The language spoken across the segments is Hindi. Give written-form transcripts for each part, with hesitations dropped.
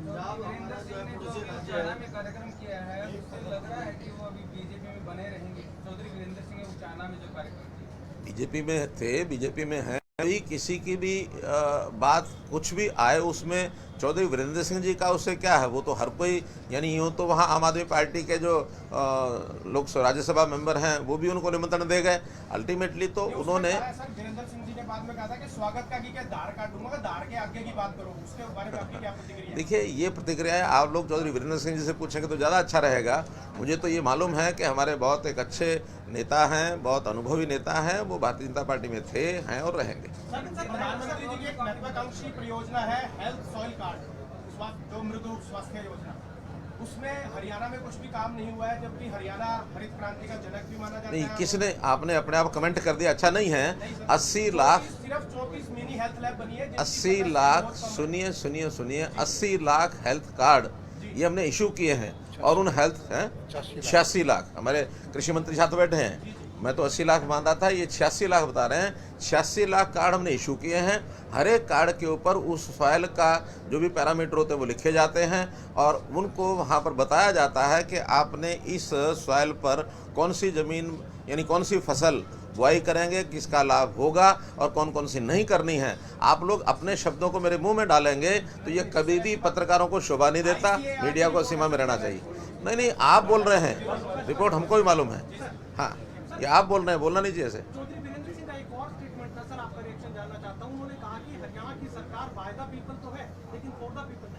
वीरेंद्र सिंह ने जो उचाना में कार्यक्रम किया है, उससे लग रहा है कि वो अभी बीजेपी में बने रहेंगे। चौधरी वीरेंद्र सिंह उचाना में जो कार्यक्रम किया, बीजेपी में थे, बीजेपी में हैं, भी किसी की भी बात कुछ भी आए उसमें चौधरी वीरेंद्र सिंह जी का उससे क्या है। वो तो हर कोई, यानी यूँ तो वहाँ आम आदमी पार्टी के जो लोग राज्यसभा मेंबर हैं वो भी उनको निमंत्रण दे गए। अल्टीमेटली तो उन्होंने वीरेंद्र सिंह जी ने बाद में कहा था कि स्वागत का की क्या दार काट दूंगा, दार के आगे की बात करो, उसके बारे में आपकी क्या प्रतिक्रिया? देखिए, ये प्रतिक्रियाएं आप लोग चौधरी वीरेंद्र सिंह जी से पूछेंगे तो ज़्यादा अच्छा रहेगा। मुझे तो ये मालूम है कि हमारे बहुत एक अच्छे नेता हैं, बहुत अनुभवी नेता हैं, वो भारतीय जनता पार्टी में थे, हैं और रहेंगे। प्रधानमंत्री जी की एक महत्वाकांक्षी परियोजना है हेल्थ सॉइल कार्ड, जो मृदु स्वास्थ्य योजना, उसमें हरियाणा में कुछ भी काम नहीं हुआ है, जबकि हरियाणा हरित क्रांति का जनक भी माना जाता है। नहीं, किसने, आपने अपने आप कमेंट कर दिया, अच्छा नहीं है। 80 लाख, सिर्फ 34 मिनी हेल्थ लैब बनी है। 80 लाख, सुनिए सुनिए सुनिए, 80 लाख हेल्थ कार्ड ये हमने इशू किए हैं। और उन हेल्थ हैं 86 लाख, हमारे कृषि मंत्री साथ बैठे हैं, मैं तो 80 लाख मान रहा था, ये 86 लाख बता रहे हैं। 86 लाख कार्ड हमने इशू किए हैं। हर एक कार्ड के ऊपर उस सॉइल का जो भी पैरामीटर होते हैं वो लिखे जाते हैं और उनको वहाँ पर बताया जाता है कि आपने इस सॉइल पर कौन सी ज़मीन यानी कौन सी फसल बुआई करेंगे, किसका लाभ होगा और कौन कौन सी नहीं करनी है। आप लोग अपने शब्दों को मेरे मुंह में डालेंगे तो ये कभी भी पत्रकारों को शोभा नहीं देता, मीडिया को सीमा में रहना चाहिए। नहीं नहीं, आप बोल रहे हैं, रिपोर्ट हमको भी मालूम है। हाँ, ये आप बोल रहे हैं, बोलना नहीं चाहिए ऐसे। चौधरी वीरेंद्र सिंह का एक और स्टेटमेंट था सर, आपका रिएक्शन जानना चाहता हूं। उन्होंने कहा कि हरियाणा की सरकार बाय द पीपल तो है, लेकिन फॉर द पीपल नहीं।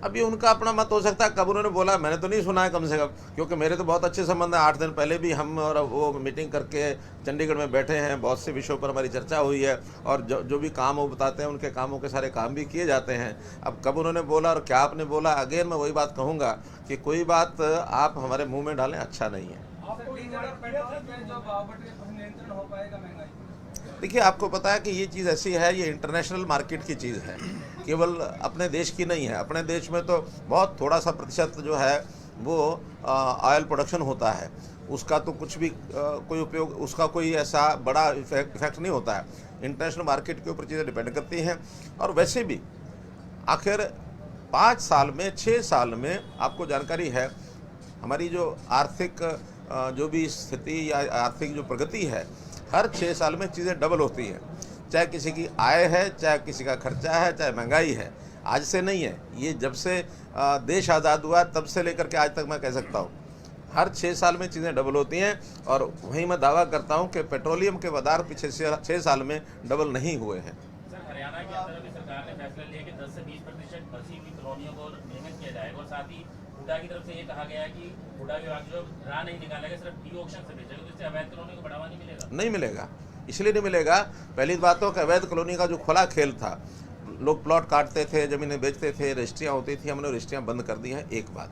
अब ये उनका अपना मत हो सकता है, कब उन्होंने बोला मैंने तो नहीं सुना है कम से कम, क्योंकि मेरे तो बहुत अच्छे संबंध हैं। 8 दिन पहले भी हम और वो मीटिंग करके चंडीगढ़ में बैठे हैं, बहुत से विषयों पर हमारी चर्चा हुई है और जो भी काम वो बताते हैं उनके कामों के सारे काम भी किए जाते हैं। अब कब उन्होंने बोला और क्या आपने बोला, अगेन मैं वही बात कहूँगा कि कोई बात आप हमारे मुँह में डालें, अच्छा नहीं है। नियंत्रण हो पाएगा महंगाई? देखिए, आपको पता है कि ये चीज़ ऐसी है, ये इंटरनेशनल मार्केट की चीज़ है, केवल अपने देश की नहीं है। अपने देश में तो बहुत थोड़ा सा प्रतिशत जो है वो ऑयल प्रोडक्शन होता है, उसका तो कुछ भी कोई उपयोग, उसका कोई ऐसा बड़ा इफेक्ट नहीं होता है। इंटरनेशनल मार्केट के ऊपर चीज़ें डिपेंड करती हैं। और वैसे भी आखिर 5 साल में 6 साल में आपको जानकारी है हमारी जो आर्थिक जो भी स्थिति या आर्थिक जो प्रगति है, हर 6 साल में चीज़ें डबल होती हैं। चाहे किसी की आय है, चाहे किसी का खर्चा है, चाहे महंगाई है। आज से नहीं है ये, जब से देश आज़ाद हुआ तब से लेकर के आज तक मैं कह सकता हूँ हर 6 साल में चीज़ें डबल होती हैं। और वहीं मैं दावा करता हूँ कि पेट्रोलियम के बाजार पिछले 6 साल में डबल नहीं हुए हैं। सर, हरियाणा के अंदर अभी सरकार ने फैसला लिया कि 10 से 20% बसी हुई कॉलोनियों को नियमित किया जाएगा और साथ ही हुडा की तरफ से ये कहा गया है कि हुडा विभाग जो ड्रा नहीं निकालेगा, सिर्फ डी ऑक्शन से बेचेगा, तो इससे अवैध कॉलोनी को बढ़ावा नहीं मिलेगा। नहीं मिलेगा, इसलिए नहीं मिलेगा। पहली बात तो अवैध कॉलोनी का जो खुला खेल था, लोग प्लॉट काटते थे, ज़मीनें बेचते थे, रजिस्ट्रियाँ होती थी, हमने रजिस्ट्रियाँ बंद कर दी हैं, एक बात।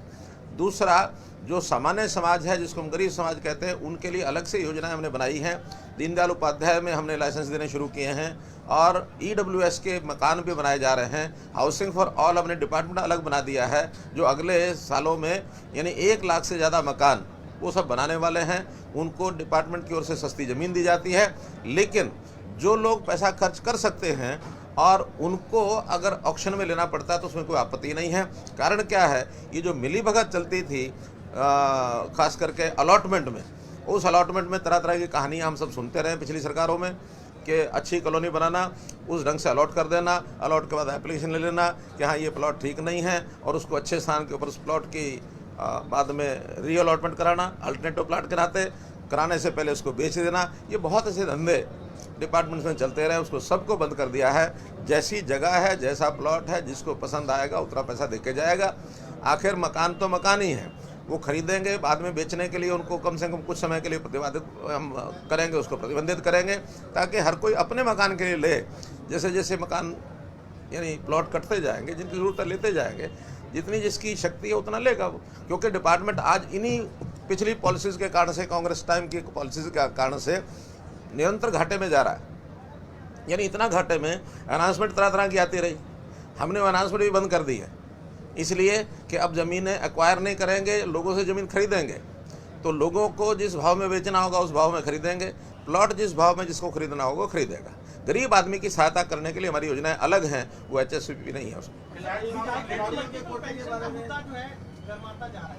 दूसरा, जो सामान्य समाज है जिसको हम गरीब समाज कहते हैं, उनके लिए अलग से योजनाएं हमने बनाई हैं। दीनदयाल उपाध्याय में हमने लाइसेंस देने शुरू किए हैं और EWS के मकान भी बनाए जा रहे हैं। हाउसिंग फॉर ऑल हमने डिपार्टमेंट अलग बना दिया है, जो अगले सालों में यानी 1 लाख से ज़्यादा मकान वो सब बनाने वाले हैं। उनको डिपार्टमेंट की ओर से सस्ती ज़मीन दी जाती है। लेकिन जो लोग पैसा खर्च कर सकते हैं और उनको अगर ऑक्शन में लेना पड़ता है तो उसमें कोई आपत्ति नहीं है। कारण क्या है, ये जो मिलीभगत चलती थी खास करके अलॉटमेंट में, उस अलॉटमेंट में तरह तरह की कहानियाँ हम सब सुनते रहे पिछली सरकारों में कि अच्छी कॉलोनी बनाना, उस ढंग से अलॉट कर देना, अलॉट के बाद एप्लीकेशन ले लेना कि हाँ ये प्लॉट ठीक नहीं है और उसको अच्छे स्थान के ऊपर उस प्लॉट की बाद में री अलॉटमेंट कराना, अल्टरनेटिव प्लाट कराने से पहले उसको बेच देना। ये बहुत ऐसे धंधे डिपार्टमेंट्स में चलते रहे, उसको सबको बंद कर दिया है। जैसी जगह है, जैसा प्लॉट है, जिसको पसंद आएगा उतना पैसा दे के जाएगा। आखिर मकान तो मकान ही है, वो खरीदेंगे, बाद में बेचने के लिए उनको कम से कम कुछ समय के लिए प्रतिबंधित हम करेंगे, उसको प्रतिबंधित करेंगे ताकि हर कोई अपने मकान के लिए ले। जैसे जैसे मकान यानी प्लॉट कटते जाएंगे, जिनकी ज़रूरत है लेते जाएंगे, जितनी जिसकी शक्ति है उतना लेगा वो। क्योंकि डिपार्टमेंट आज इन्हीं पिछली पॉलिसीज़ के कारण से, कांग्रेस टाइम की पॉलिसीज़ के कारण से निरंतर घाटे में जा रहा है। यानी इतना घाटे में अनाउंसमेंट तरह तरह की आती रही, हमने वो अनाउंसमेंट भी बंद कर दी है, इसलिए कि अब ज़मीनें एक्वायर नहीं करेंगे, लोगों से ज़मीन खरीदेंगे। तो लोगों को जिस भाव में बेचना होगा उस भाव में खरीदेंगे, प्लॉट जिस भाव में जिसको खरीदना होगा वो खरीदेगा। गरीब आदमी की सहायता करने के लिए हमारी योजनाएं अलग हैं, वो HSCP नहीं है उसमें। विधायकों का मुद्दा जो है गरमाता जा रहा है।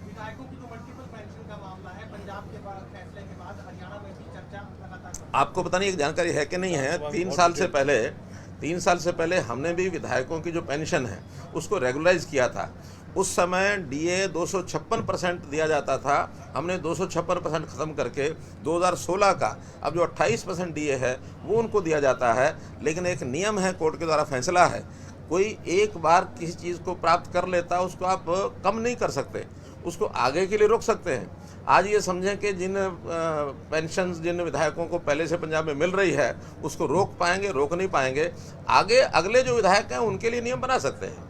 विधायकों की जो मल्टीपल पेंशन का मामला है, पंजाब के बाद फैसले के बाद हरियाणा में भी चर्चा लगातार। आपको पता नहीं एक जानकारी है कि नहीं है, 3 साल से पहले हमने भी विधायकों की जो पेंशन है उसको रेगुलराइज किया था। उस समय DA 256% दिया जाता था, हमने 256% ख़त्म करके 2016 का अब जो 28% DA है वो उनको दिया जाता है। लेकिन एक नियम है, कोर्ट के द्वारा फैसला है, कोई एक बार किसी चीज़ को प्राप्त कर लेता उसको आप कम नहीं कर सकते, उसको आगे के लिए रोक सकते हैं। आज ये समझें कि जिन पेंशन जिन विधायकों को पहले से पंजाब में मिल रही है उसको रोक पाएंगे, रोक नहीं पाएंगे। आगे अगले जो विधायक हैं उनके लिए नियम बना सकते हैं।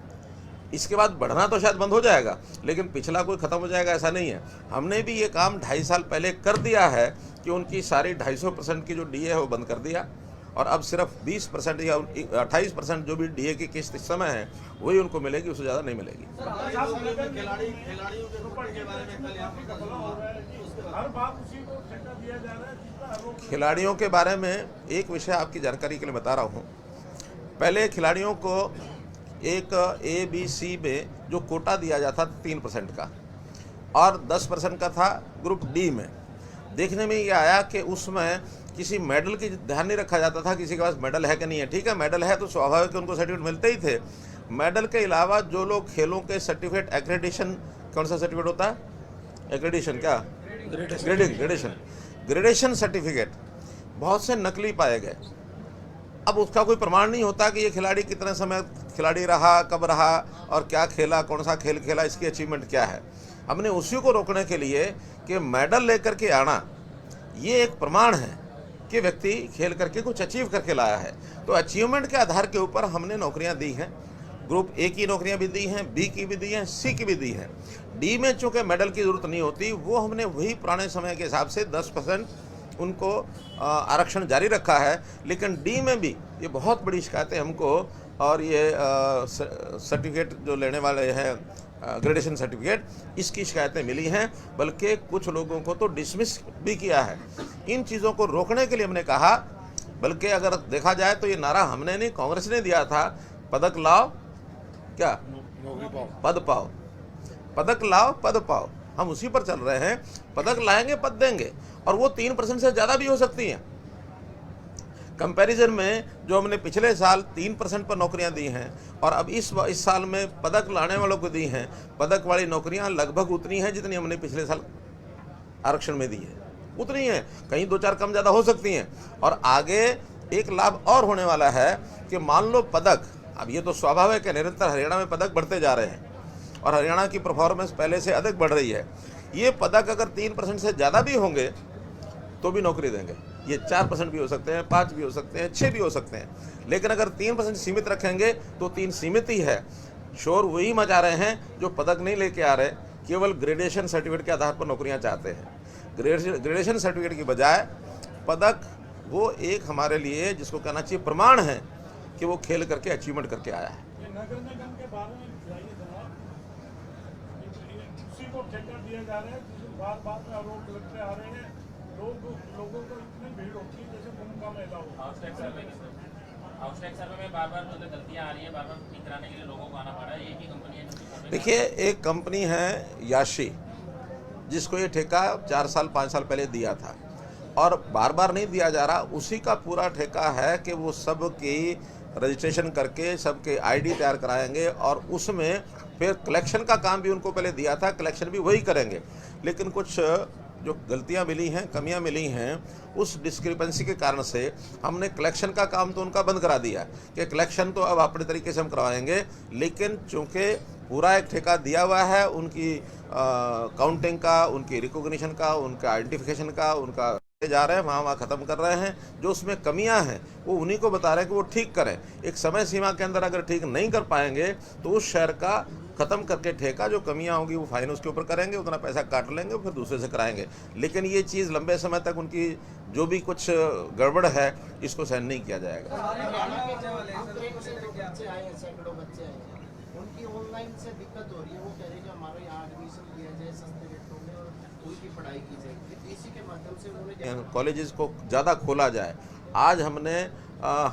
इसके बाद बढ़ना तो शायद बंद हो जाएगा, लेकिन पिछला कोई ख़त्म हो जाएगा ऐसा नहीं है। हमने भी ये काम 2.5 साल पहले कर दिया है कि उनकी सारी 250% की जो DA है वो बंद कर दिया, और अब सिर्फ 20% या 28% जो भी DA की किस्त इस समय है वही उनको मिलेगी, उससे ज़्यादा नहीं मिलेगी। खिलाड़ियों के बारे में एक विषय आपकी जानकारी के लिए बता रहा हूँ। पहले खिलाड़ियों को एक ABC में जो कोटा दिया जाता था 3% का और 10% का था ग्रुप D में। देखने में ये आया कि उसमें किसी मेडल की ध्यान नहीं रखा जाता था, किसी के पास मेडल है कि नहीं है। ठीक है, मेडल है तो स्वाभाविक है उनको सर्टिफिकेट मिलते ही थे। मेडल के अलावा जो लोग खेलों के सर्टिफिकेट, एक्रेडिशन, कौन सा सर्टिफिकेट होता है, एक्रेडिशन क्या, ग्रेडेशन सर्टिफिकेट बहुत से नकली पाए गए। अब उसका कोई प्रमाण नहीं होता कि ये खिलाड़ी कितने समय खिलाड़ी रहा, कब रहा और क्या खेला, कौन सा खेल खेला, इसकी अचीवमेंट क्या है। हमने उसी को रोकने के लिए कि मेडल लेकर के आना ये एक प्रमाण है कि व्यक्ति खेल करके कुछ अचीव करके लाया है। तो अचीवमेंट के आधार के ऊपर हमने नौकरियां दी हैं। ग्रुप A की नौकरियां भी दी हैं, B की भी दी हैं, C की भी दी हैं। D में चूँकि मेडल की ज़रूरत नहीं होती, वो हमने वही पुराने समय के हिसाब से 10% उनको आरक्षण जारी रखा है। लेकिन D में भी ये बहुत बड़ी शिकायतें हमको, और ये सर्टिफिकेट जो लेने वाले हैं ग्रेडेशन सर्टिफिकेट, इसकी शिकायतें मिली हैं, बल्कि कुछ लोगों को तो डिसमिस भी किया है। इन चीज़ों को रोकने के लिए हमने कहा, बल्कि अगर देखा जाए तो ये नारा हमने नहीं, कांग्रेस ने दिया था, पदक लाओ, क्या पद पाओ, पदक लाओ पद पाओ। हम उसी पर चल रहे हैं, पदक लाएंगे पद देंगे, और वो 3% से ज़्यादा भी हो सकती हैं। कंपैरिजन में जो हमने पिछले साल 3% पर नौकरियां दी हैं और अब इस साल में पदक लाने वालों को दी हैं, पदक वाली नौकरियां लगभग उतनी हैं जितनी हमने पिछले साल आरक्षण में दी है, उतनी हैं, कहीं 2-4 कम ज़्यादा हो सकती हैं। और आगे एक लाभ और होने वाला है कि मान लो पदक, अब ये तो स्वाभाविक है, निरंतर हरियाणा में पदक बढ़ते जा रहे हैं और हरियाणा की परफॉर्मेंस पहले से अधिक बढ़ रही है। ये पदक अगर 3% से ज़्यादा भी होंगे तो भी नौकरी देंगे। ये 4% भी हो सकते हैं, 5 भी हो सकते हैं, 6 भी हो सकते हैं। लेकिन अगर 3% सीमित रखेंगे तो 3 सीमित ही है। शोर वही मचा रहे हैं जो पदक नहीं लेके आ रहे, केवल ग्रेडेशन सर्टिफिकेट के आधार पर नौकरियां चाहते हैं। ग्रेडेशन सर्टिफिकेट की बजाय पदक वो एक हमारे लिए जिसको कहना चाहिए प्रमाण है कि वो खेल करके अचीवमेंट करके आया है। नगर निगम के बारे में बताइए जनाब, उसी को ठेका दिया जा रहा है, बार बार आरोप लगते आ रहे हैं, लोगों को इतनी भीड़ होती है जैसे कुंभ का मेला हो। आउटस्टैक सर्वे में बार बार मतलब गलतियां आ रही हैं, बार बार ठीक कराने के लिए लोगों को आना पड़ा है। एक ही कंपनी है। देखिए, एक कंपनी है याशी, जिसको ये ठेका 4 साल 5 साल पहले दिया था और बार बार नहीं दिया जा रहा। उसी का पूरा ठेका है कि वो सब की रजिस्ट्रेशन करके सबके ID तैयार कराएंगे और उसमें फिर कलेक्शन का काम भी उनको पहले दिया था, कलेक्शन भी वही करेंगे। लेकिन कुछ जो गलतियां मिली हैं, कमियां मिली हैं, उस डिस्क्रिपेंसी के कारण से हमने कलेक्शन का काम तो उनका बंद करा दिया कि कलेक्शन तो अब अपने तरीके से हम करवाएंगे। लेकिन चूँकि पूरा एक ठेका दिया हुआ है उनकी काउंटिंग का, उनकी रिकॉग्निशन का, उनका आइडेंटिफिकेशन का, उनका जा रहे हैं, वहाँ ख़त्म कर रहे हैं। जो उसमें कमियां हैं वो उन्हीं को बता रहे हैं कि वो ठीक करें। एक समय सीमा के अंदर अगर ठीक नहीं कर पाएंगे तो उस शहर का ख़त्म करके ठेका, जो कमियां होंगी वो फाइन उसके ऊपर करेंगे, उतना पैसा काट लेंगे, फिर दूसरे से कराएंगे। लेकिन ये चीज़ लंबे समय तक उनकी जो भी कुछ गड़बड़ है इसको सहन नहीं किया जाएगा। उनकी ऑनलाइन से दिक्कत हो रही है, वो कह रहे हैं कि हमारे यहाँ एडमिशन लिया जाए सस्ते रेटों में और उनकी पढ़ाई की जाए, इसी के माध्यम से उन्होंने कॉलेजेस को ज़्यादा खोला जाए। आज हमने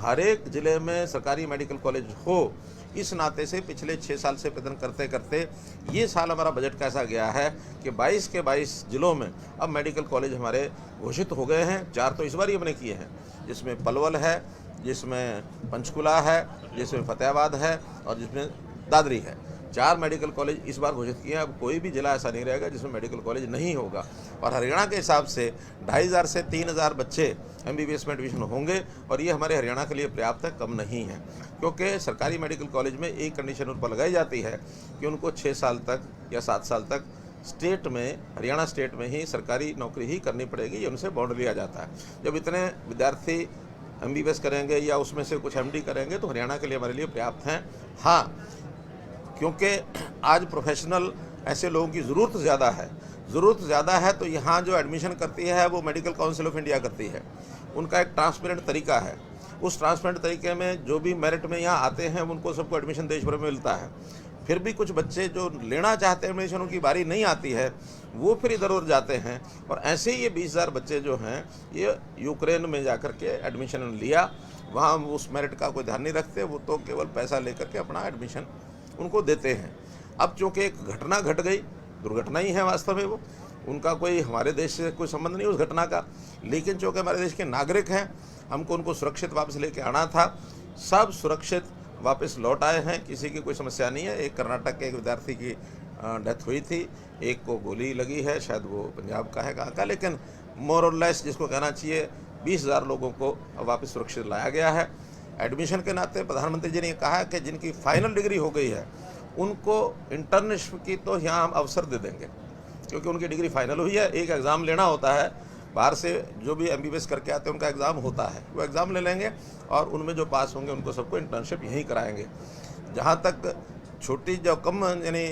हर एक ज़िले में सरकारी मेडिकल कॉलेज हो, इस नाते से पिछले 6 साल से प्रयत्न करते करते ये साल हमारा बजट कैसा गया है कि 22 के 22 ज़िलों में अब मेडिकल कॉलेज हमारे घोषित हो गए हैं। 4 तो इस बार ही हमने किए हैं, जिसमें पलवल है, जिसमें पंचकुला है, जिसमें फतेहाबाद है और जिसमें दादरी है। 4 मेडिकल कॉलेज इस बार घोषित किए हैं। अब कोई भी जिला ऐसा नहीं रहेगा जिसमें मेडिकल कॉलेज नहीं होगा। और हरियाणा के हिसाब से 2500 से 3000 बच्चे MBBS में एडमिशन होंगे और ये हमारे हरियाणा के लिए पर्याप्त है, कम नहीं है। क्योंकि सरकारी मेडिकल कॉलेज में एक कंडीशन उन पर लगाई जाती है कि उनको 6 साल तक या 7 साल तक स्टेट में, हरियाणा स्टेट में ही सरकारी नौकरी ही करनी पड़ेगी, ये उनसे बॉन्ड लिया जाता है। जब इतने विद्यार्थी MBBS करेंगे या उसमें से कुछ MD करेंगे तो हरियाणा के लिए हमारे लिए पर्याप्त हैं। हाँ, क्योंकि आज प्रोफेशनल ऐसे लोगों की ज़रूरत ज़्यादा है तो यहाँ जो एडमिशन करती है वो मेडिकल काउंसिल ऑफ इंडिया करती है। उनका एक ट्रांसपेरेंट तरीका है, उस ट्रांसपेरेंट तरीके में जो भी मेरिट में यहाँ आते हैं उनको सबको एडमिशन देश भर में मिलता है। फिर भी कुछ बच्चे जो लेना चाहते हैं एडमिशन, उनकी बारी नहीं आती है, वो फिर इधर उधर जाते हैं। और ऐसे ही ये 20,000 बच्चे जो हैं ये यूक्रेन में जाकर के एडमिशन लिया, वहाँ उस मेरिट का कोई ध्यान नहीं रखते, वो तो केवल पैसा लेकर के अपना एडमिशन उनको देते हैं। अब चूँकि एक घटना घट गई, दुर्घटना ही है वास्तव में, वो उनका कोई हमारे देश से कोई संबंध नहीं उस घटना का, लेकिन चूँकि हमारे देश के नागरिक हैं, हमको उनको सुरक्षित वापस लेके आना था। सब सुरक्षित वापस लौट आए हैं, किसी की कोई समस्या नहीं है। एक कर्नाटक के एक विद्यार्थी की डेथ हुई थी, एक को गोली लगी है, शायद वो पंजाब का है कहाँ का, लेकिन मोर और लेस जिसको कहना चाहिए 20,000 लोगों को वापस सुरक्षित लाया गया है। एडमिशन के नाते प्रधानमंत्री जी ने कहा है कि जिनकी फाइनल डिग्री हो गई है उनको इंटर्नशिप की तो यहाँ हम अवसर दे देंगे, क्योंकि उनकी डिग्री फाइनल हुई है। एक एग्ज़ाम लेना होता है, बाहर से जो भी MBBS करके आते हैं उनका एग्ज़ाम होता है, वो एग्ज़ाम ले लेंगे और उनमें जो पास होंगे उनको सबको इंटर्नशिप यहीं कराएंगे। जहाँ तक छोटी जो कम यानी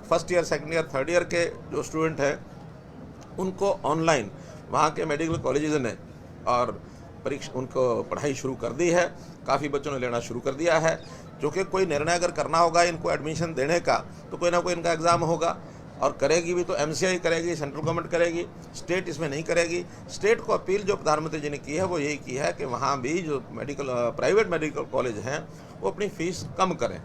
first year, second year, third year के जो स्टूडेंट हैं उनको ऑनलाइन वहाँ के मेडिकल कॉलेजेस ने और उनको पढ़ाई शुरू कर दी है। काफ़ी बच्चों ने लेना शुरू कर दिया है। जो कि कोई निर्णय अगर करना होगा इनको एडमिशन देने का तो कोई ना कोई इनका एग्ज़ाम होगा, और करेगी भी तो MCI करेगी, सेंट्रल गवर्नमेंट करेगी, स्टेट इसमें नहीं करेगी। स्टेट को अपील जो प्रधानमंत्री जी ने की है वो यही की है कि वहाँ भी जो प्राइवेट मेडिकल कॉलेज हैं वो अपनी फ़ीस कम करें,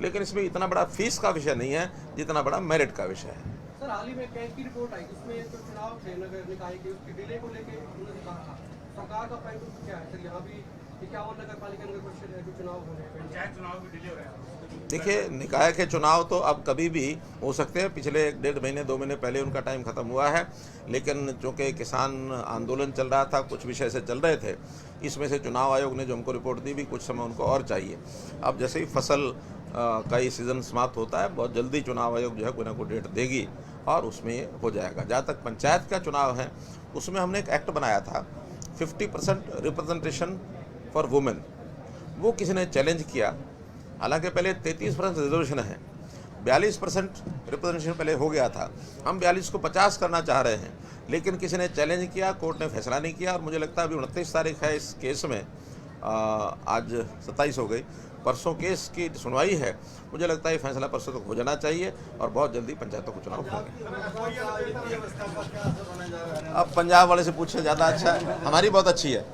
लेकिन इसमें इतना बड़ा फीस का विषय नहीं है जितना बड़ा मेरिट का विषय है। सर, हाल ही में कैग की रिपोर्ट आई, उसमें जो चुनाव थे नगर निकाय के, उसके डिले को लेके उन्होंने कहा था सरकार का पॉइंट क्या है सर? यहाँ भी 51 नगर पालिका नगर परिषद जो चुनाव हो रहे हैं, पंचायत चुनाव भी डिले हो रहा है। देखिए, निकाय के चुनाव तो अब कभी भी हो सकते हैं। पिछले 1.5 महीने 2 महीने पहले उनका टाइम ख़त्म हुआ है, लेकिन चूँकि किसान आंदोलन चल रहा था, कुछ विषय से चल रहे थे, इसमें से चुनाव आयोग ने जो हमको रिपोर्ट दी भी कुछ समय उनको और चाहिए। अब जैसे ही फसल का ये सीज़न समाप्त होता है, बहुत जल्दी चुनाव आयोग जो है कोई ना कोई डेट देगी और उसमें ये हो जाएगा। जहाँ तक पंचायत का चुनाव है उसमें हमने एक एक्ट बनाया था 50% रिप्रेजेंटेशन फॉर वुमेन, वो किसी ने चैलेंज किया। हालांकि पहले 33% रिजर्वेशन है, 42% रिप्रेजेंटेशन पहले हो गया था, हम 42 को 50 करना चाह रहे हैं, लेकिन किसी ने चैलेंज किया, कोर्ट ने फैसला नहीं किया। और मुझे लगता है अभी 29 तारीख है इस केस में, आज 27 हो गई, परसों केस की सुनवाई है। मुझे लगता है ये फैसला परसों तक हो जाना चाहिए और बहुत जल्दी पंचायतों को चुनाव होंगे। अब पंजाब वाले से पूछे ज़्यादा अच्छा है, हमारी बहुत अच्छी है।